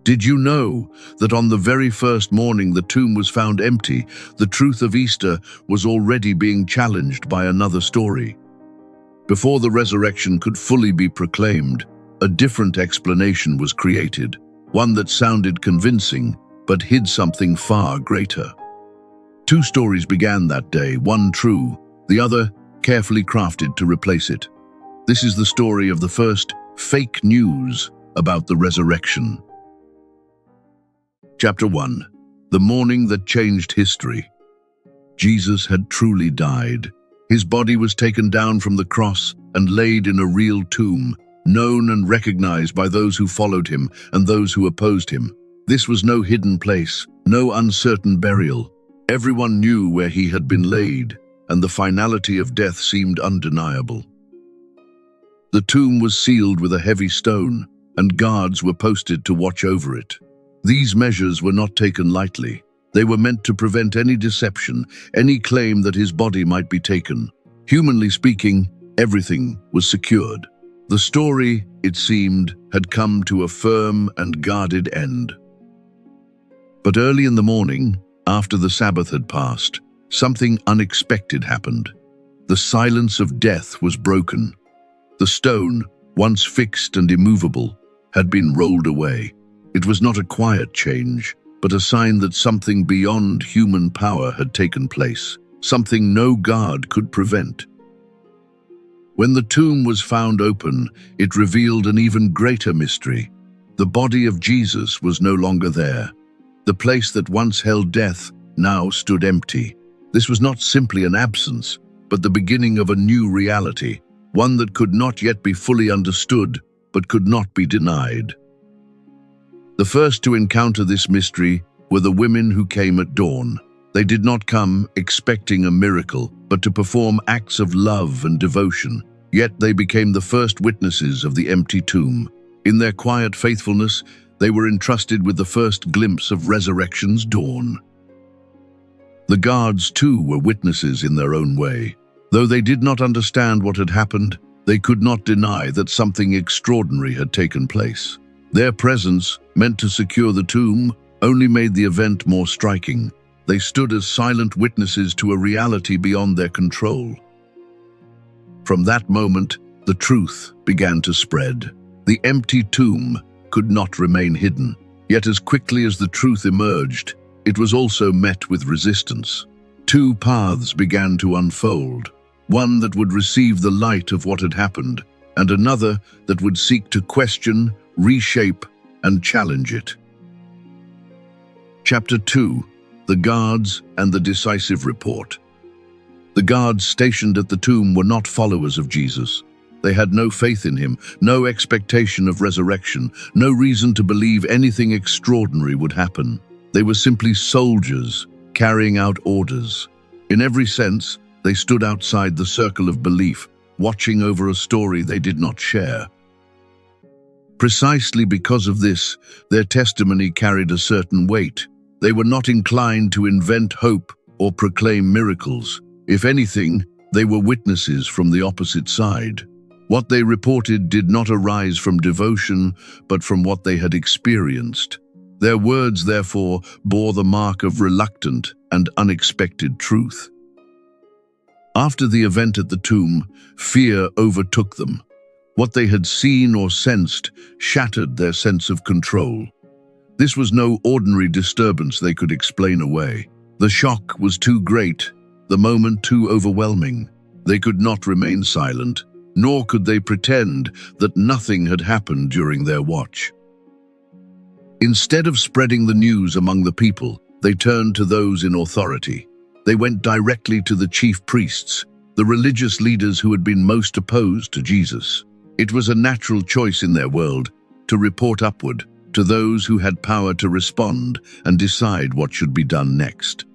Did you know that on the very first morning the tomb was found empty, the truth of Easter was already being challenged by another story? Before the resurrection could fully be proclaimed, a different explanation was created, one that sounded convincing, but hid something far greater. Two stories began that day, one true, the other carefully crafted to replace it. This is the story of the first fake news about the resurrection. Chapter 1. The morning that changed history. Jesus had truly died. His body was taken down from the cross and laid in a real tomb, known and recognized by those who followed him and those who opposed him. This was no hidden place, no uncertain burial. Everyone knew where he had been laid, and the finality of death seemed undeniable. The tomb was sealed with a heavy stone, and guards were posted to watch over it. These measures were not taken lightly. They were meant to prevent any deception, any claim that his body might be taken. Humanly speaking, everything was secured. The story, it seemed, had come to a firm and guarded end. But early in the morning, after the Sabbath had passed, something unexpected happened. The silence of death was broken. The stone, once fixed and immovable, had been rolled away. It was not a quiet change, but a sign that something beyond human power had taken place, something no guard could prevent. When the tomb was found open, it revealed an even greater mystery. The body of Jesus was no longer there. The place that once held death now stood empty. This was not simply an absence, but the beginning of a new reality, one that could not yet be fully understood, but could not be denied. The first to encounter this mystery were the women who came at dawn. They did not come expecting a miracle, but to perform acts of love and devotion. Yet they became the first witnesses of the empty tomb. In their quiet faithfulness, they were entrusted with the first glimpse of resurrection's dawn. The guards, too, were witnesses in their own way. Though they did not understand what had happened, they could not deny that something extraordinary had taken place. Their presence, meant to secure the tomb, only made the event more striking. They stood as silent witnesses to a reality beyond their control. From that moment, the truth began to spread. The empty tomb could not remain hidden. Yet as quickly as the truth emerged, it was also met with resistance. Two paths began to unfold, one that would receive the light of what had happened, and another that would seek to question, reshape, and challenge it. Chapter 2. The Guards and the Decisive Report. The guards stationed at the tomb were not followers of Jesus. They had no faith in him, no expectation of resurrection, no reason to believe anything extraordinary would happen. They were simply soldiers, carrying out orders. In every sense, they stood outside the circle of belief, watching over a story they did not share. Precisely because of this, their testimony carried a certain weight. They were not inclined to invent hope or proclaim miracles. If anything, they were witnesses from the opposite side. What they reported did not arise from devotion, but from what they had experienced. Their words, therefore, bore the mark of reluctant and unexpected truth. After the event at the tomb, fear overtook them. What they had seen or sensed shattered their sense of control. This was no ordinary disturbance they could explain away. The shock was too great, the moment too overwhelming. They could not remain silent, nor could they pretend that nothing had happened during their watch. Instead of spreading the news among the people, they turned to those in authority. They went directly to the chief priests, the religious leaders who had been most opposed to Jesus. It was a natural choice in their world to report upward to those who had power to respond and decide what should be done next.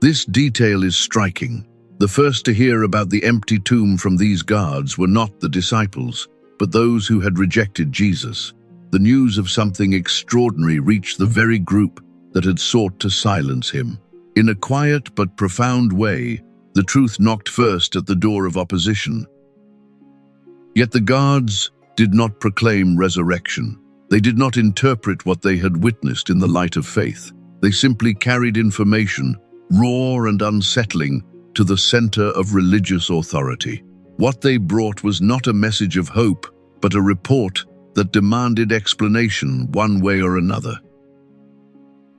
This detail is striking. The first to hear about the empty tomb from these guards were not the disciples, but those who had rejected Jesus. The news of something extraordinary reached the very group that had sought to silence him. In a quiet but profound way, the truth knocked first at the door of opposition. Yet the guards did not proclaim resurrection. They did not interpret what they had witnessed in the light of faith. They simply carried information, raw and unsettling, to the center of religious authority. What they brought was not a message of hope, but a report that demanded explanation one way or another.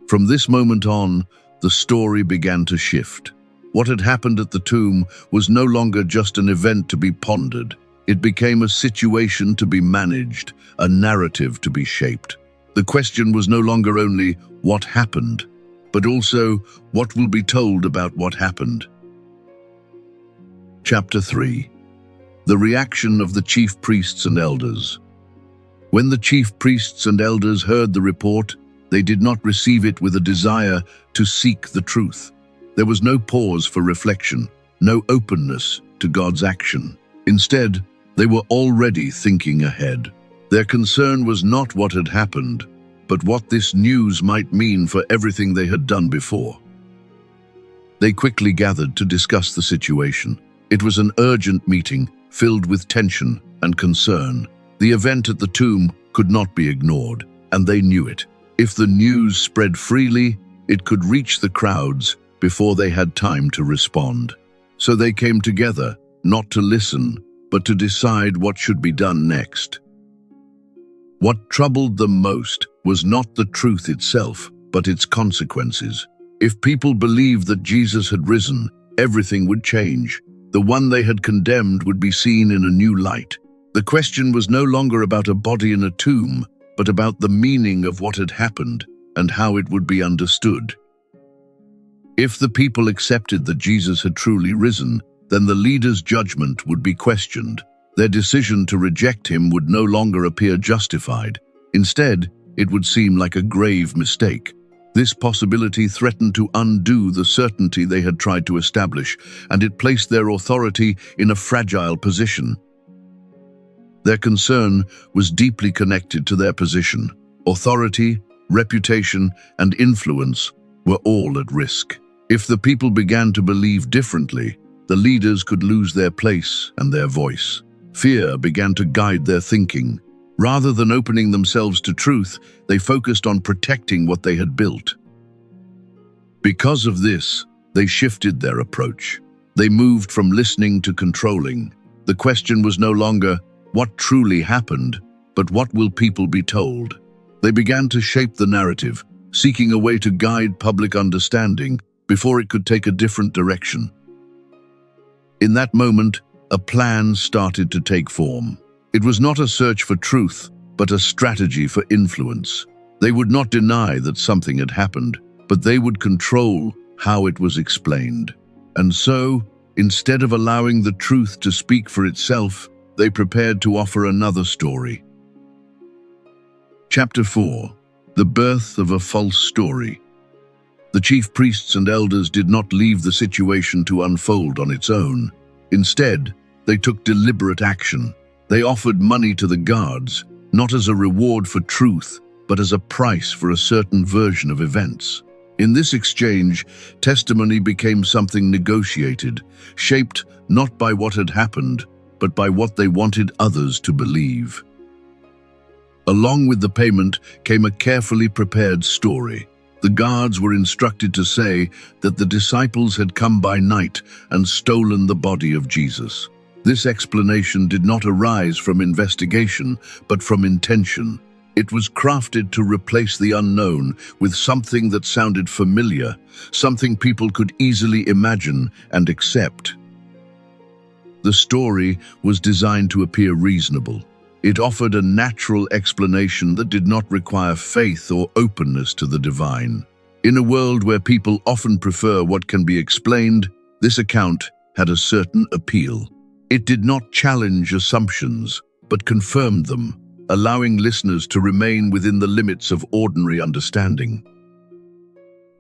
From this moment on, the story began to shift. What had happened at the tomb was no longer just an event to be pondered. It became a situation to be managed, a narrative to be shaped. The question was no longer only what happened, but also what will be told about what happened. Chapter 3. The reaction of the chief priests and elders. When the chief priests and elders heard the report, they did not receive it with a desire to seek the truth. There was no pause for reflection, no openness to God's action. Instead, they were already thinking ahead. Their concern was not what had happened, but what this news might mean for everything they had done before. They quickly gathered to discuss the situation. It was an urgent meeting, filled with tension and concern. The event at the tomb could not be ignored, and they knew it. If the news spread freely, it could reach the crowds before they had time to respond. So they came together, not to listen, but to decide what should be done next. What troubled them most was not the truth itself, but its consequences. If people believed that Jesus had risen, everything would change. The one they had condemned would be seen in a new light. The question was no longer about a body in a tomb, but about the meaning of what had happened and how it would be understood. If the people accepted that Jesus had truly risen, then the leaders' judgment would be questioned. Their decision to reject him would no longer appear justified. Instead, it would seem like a grave mistake. This possibility threatened to undo the certainty they had tried to establish, and it placed their authority in a fragile position. Their concern was deeply connected to their position. Authority, reputation, and influence were all at risk. If the people began to believe differently, the leaders could lose their place and their voice. Fear began to guide their thinking. Rather than opening themselves to truth, they focused on protecting what they had built. Because of this, they shifted their approach. They moved from listening to controlling. The question was no longer, what truly happened, but what will people be told? They began to shape the narrative, seeking a way to guide public understanding before it could take a different direction. In that moment, a plan started to take form. It was not a search for truth, but a strategy for influence. They would not deny that something had happened, but they would control how it was explained. And so, instead of allowing the truth to speak for itself, they prepared to offer another story. Chapter 4. The birth of a false story. The chief priests and elders did not leave the situation to unfold on its own. Instead, they took deliberate action. They offered money to the guards, not as a reward for truth, but as a price for a certain version of events. In this exchange, testimony became something negotiated, shaped not by what had happened, but by what they wanted others to believe. Along with the payment came a carefully prepared story. The guards were instructed to say that the disciples had come by night and stolen the body of Jesus. This explanation did not arise from investigation, but from intention. It was crafted to replace the unknown with something that sounded familiar, something people could easily imagine and accept. The story was designed to appear reasonable. It offered a natural explanation that did not require faith or openness to the divine. In a world where people often prefer what can be explained, this account had a certain appeal. It did not challenge assumptions, but confirmed them, allowing listeners to remain within the limits of ordinary understanding.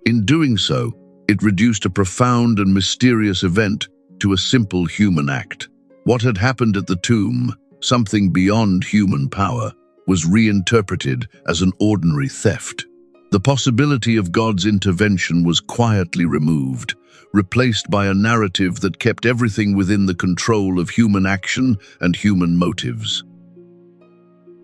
In doing so, it reduced a profound and mysterious event to a simple human act. What had happened at the tomb, something beyond human power, was reinterpreted as an ordinary theft. The possibility of God's intervention was quietly removed, replaced by a narrative that kept everything within the control of human action and human motives.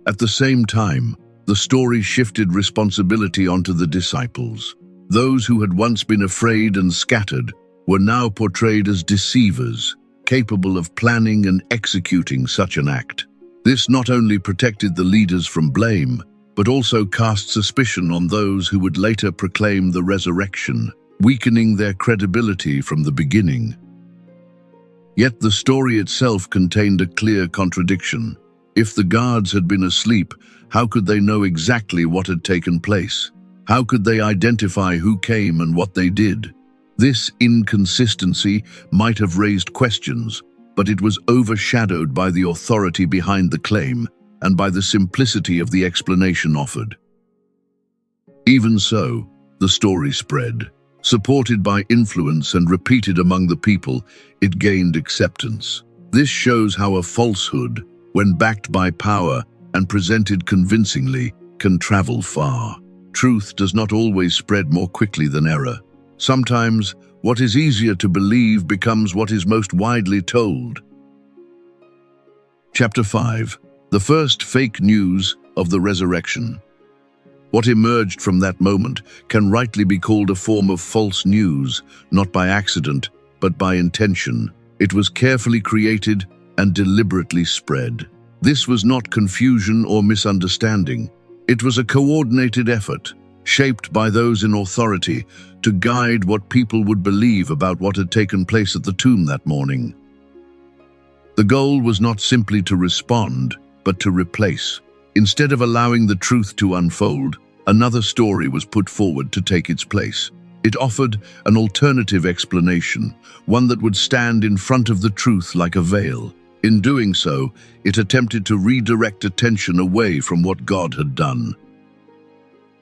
At the same time, the story shifted responsibility onto the disciples. Those who had once been afraid and scattered were now portrayed as deceivers, capable of planning and executing such an act. This not only protected the leaders from blame, but also cast suspicion on those who would later proclaim the resurrection, weakening their credibility from the beginning. Yet the story itself contained a clear contradiction. If the guards had been asleep, how could they know exactly what had taken place? How could they identify who came and what they did? This inconsistency might have raised questions, but it was overshadowed by the authority behind the claim and by the simplicity of the explanation offered. Even so, the story spread. Supported by influence and repeated among the people, it gained acceptance. This shows how a falsehood, when backed by power and presented convincingly, can travel far. Truth does not always spread more quickly than error. Sometimes, what is easier to believe becomes what is most widely told. Chapter 5. The first fake news of the resurrection. What emerged from that moment can rightly be called a form of false news, not by accident, but by intention. It was carefully created and deliberately spread. This was not confusion or misunderstanding. It was a coordinated effort, shaped by those in authority, to guide what people would believe about what had taken place at the tomb that morning. The goal was not simply to respond, but to replace. Instead of allowing the truth to unfold, another story was put forward to take its place. It offered an alternative explanation, one that would stand in front of the truth like a veil. In doing so, it attempted to redirect attention away from what God had done.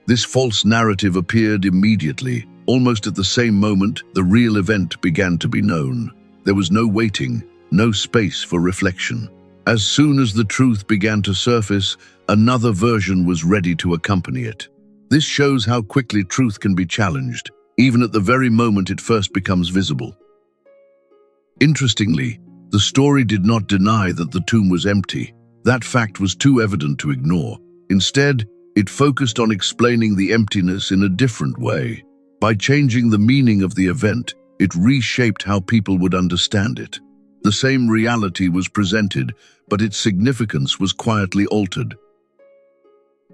This false narrative appeared immediately. Almost at the same moment, the real event began to be known. There was no waiting, no space for reflection. As soon as the truth began to surface, another version was ready to accompany it. This shows how quickly truth can be challenged, even at the very moment it first becomes visible. Interestingly, the story did not deny that the tomb was empty. That fact was too evident to ignore. Instead, it focused on explaining the emptiness in a different way. By changing the meaning of the event, it reshaped how people would understand it. The same reality was presented, but its significance was quietly altered.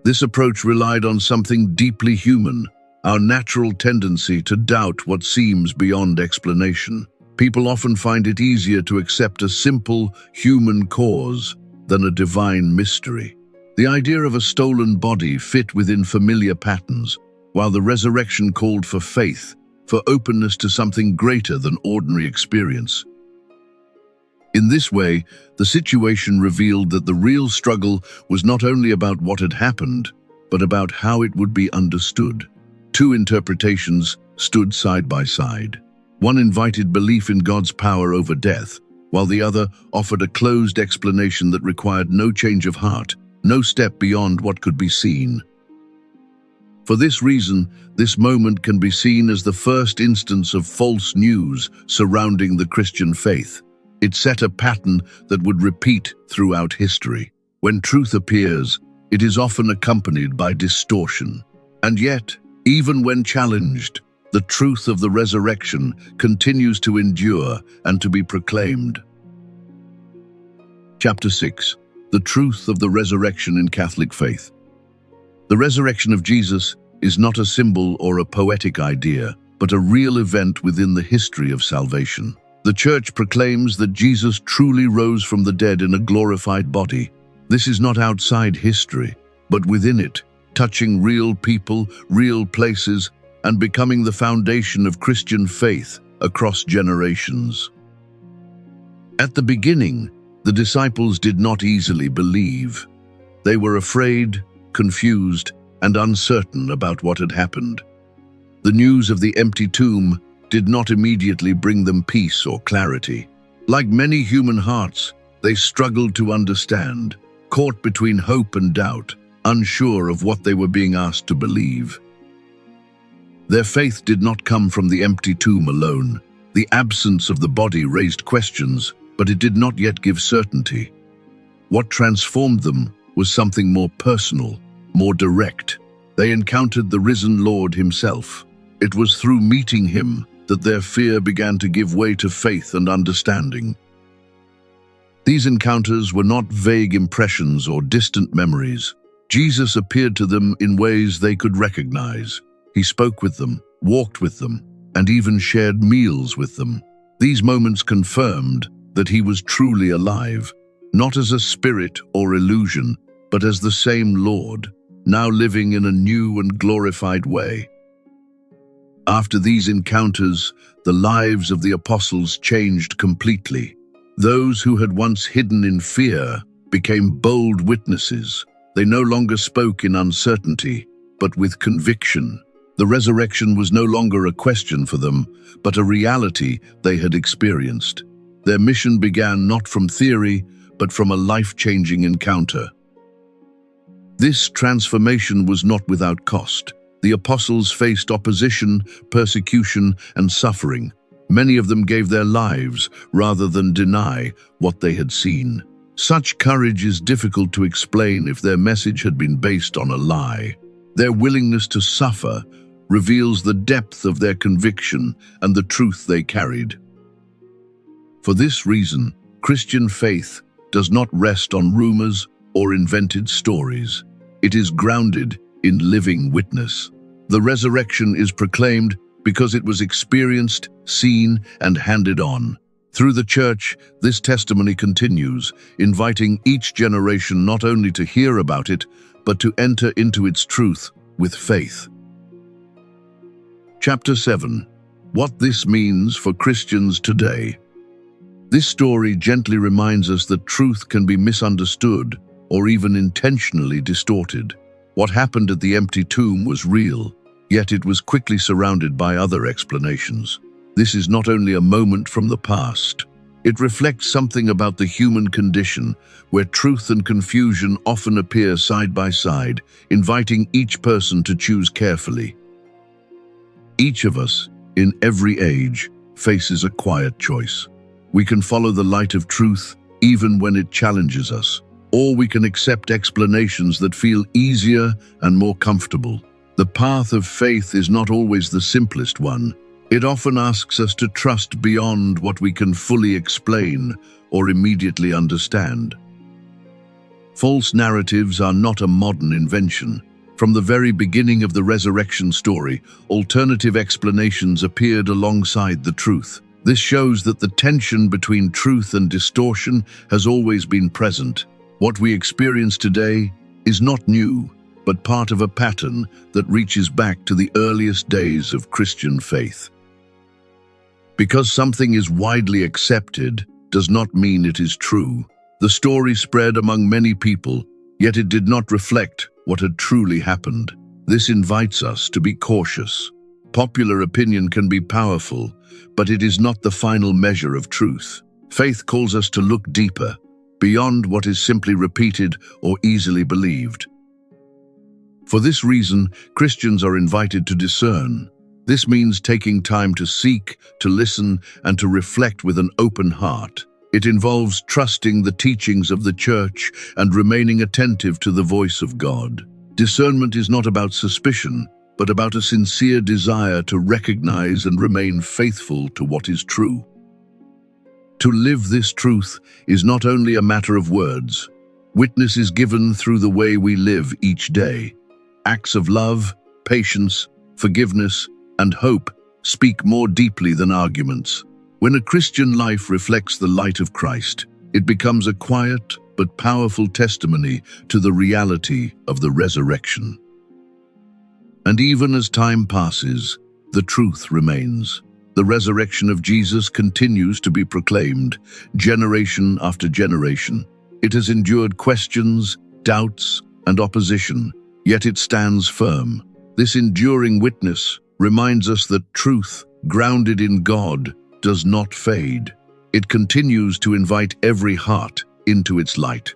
This approach relied on something deeply human, our natural tendency to doubt what seems beyond explanation. People often find it easier to accept a simple human cause than a divine mystery. The idea of a stolen body fit within familiar patterns, while the resurrection called for faith, for openness to something greater than ordinary experience. In this way, the situation revealed that the real struggle was not only about what had happened, but about how it would be understood. Two interpretations stood side by side. One invited belief in God's power over death, while the other offered a closed explanation that required no change of heart, no step beyond what could be seen. For this reason, this moment can be seen as the first instance of false news surrounding the Christian faith. It set a pattern that would repeat throughout history. When truth appears, it is often accompanied by distortion. And yet, even when challenged, the truth of the resurrection continues to endure and to be proclaimed. Chapter 6. The truth of the resurrection in Catholic faith. The resurrection of Jesus is not a symbol or a poetic idea, but a real event within the history of salvation. The Church proclaims that Jesus truly rose from the dead in a glorified body. This is not outside history, but within it, touching real people, real places, and becoming the foundation of Christian faith across generations. At the beginning, the disciples did not easily believe. They were afraid, confused, and uncertain about what had happened. The news of the empty tomb did not immediately bring them peace or clarity. Like many human hearts, they struggled to understand, caught between hope and doubt, unsure of what they were being asked to believe. Their faith did not come from the empty tomb alone. The absence of the body raised questions, but it did not yet give certainty. What transformed them was something more personal, more direct. They encountered the risen Lord himself. It was through meeting him that their fear began to give way to faith and understanding. These encounters were not vague impressions or distant memories. Jesus appeared to them in ways they could recognize. He spoke with them, walked with them, and even shared meals with them. These moments confirmed that he was truly alive, not as a spirit or illusion, but as the same Lord, now living in a new and glorified way. After these encounters, the lives of the apostles changed completely. Those who had once hidden in fear became bold witnesses. They no longer spoke in uncertainty, but with conviction. The resurrection was no longer a question for them, but a reality they had experienced. Their mission began not from theory, but from a life-changing encounter. This transformation was not without cost. The apostles faced opposition, persecution, and suffering. Many of them gave their lives rather than deny what they had seen. Such courage is difficult to explain if their message had been based on a lie. Their willingness to suffer reveals the depth of their conviction and the truth they carried. For this reason, Christian faith does not rest on rumors or invented stories. It is grounded in living witness. The resurrection is proclaimed because it was experienced, seen, and handed on. Through the church, this testimony continues, inviting each generation not only to hear about it, but to enter into its truth with faith. Chapter 7. What this means for Christians today. This story gently reminds us that truth can be misunderstood or even intentionally distorted. What happened at the empty tomb was real, yet it was quickly surrounded by other explanations. This is not only a moment from the past. It reflects something about the human condition, where truth and confusion often appear side by side, inviting each person to choose carefully. Each of us, in every age, faces a quiet choice. We can follow the light of truth even when it challenges us, or we can accept explanations that feel easier and more comfortable. The path of faith is not always the simplest one. It often asks us to trust beyond what we can fully explain or immediately understand. False narratives are not a modern invention. From the very beginning of the resurrection story, alternative explanations appeared alongside the truth. This shows that the tension between truth and distortion has always been present. What we experience today is not new, but part of a pattern that reaches back to the earliest days of Christian faith. Because something is widely accepted does not mean it is true. The story spread among many people, yet it did not reflect what had truly happened. This invites us to be cautious. Popular opinion can be powerful, but it is not the final measure of truth. Faith calls us to look deeper, beyond what is simply repeated or easily believed. For this reason, Christians are invited to discern. This means taking time to seek, to listen, and to reflect with an open heart. It involves trusting the teachings of the church and remaining attentive to the voice of God. Discernment is not about suspicion, but about a sincere desire to recognize and remain faithful to what is true. To live this truth is not only a matter of words. Witness is given through the way we live each day. Acts of love, patience, forgiveness, and hope speak more deeply than arguments. When a Christian life reflects the light of Christ, it becomes a quiet but powerful testimony to the reality of the resurrection. And even as time passes, the truth remains. The resurrection of Jesus continues to be proclaimed, generation after generation. It has endured questions, doubts, and opposition, yet it stands firm. This enduring witness reminds us that truth, grounded in God, does not fade. It continues to invite every heart into its light.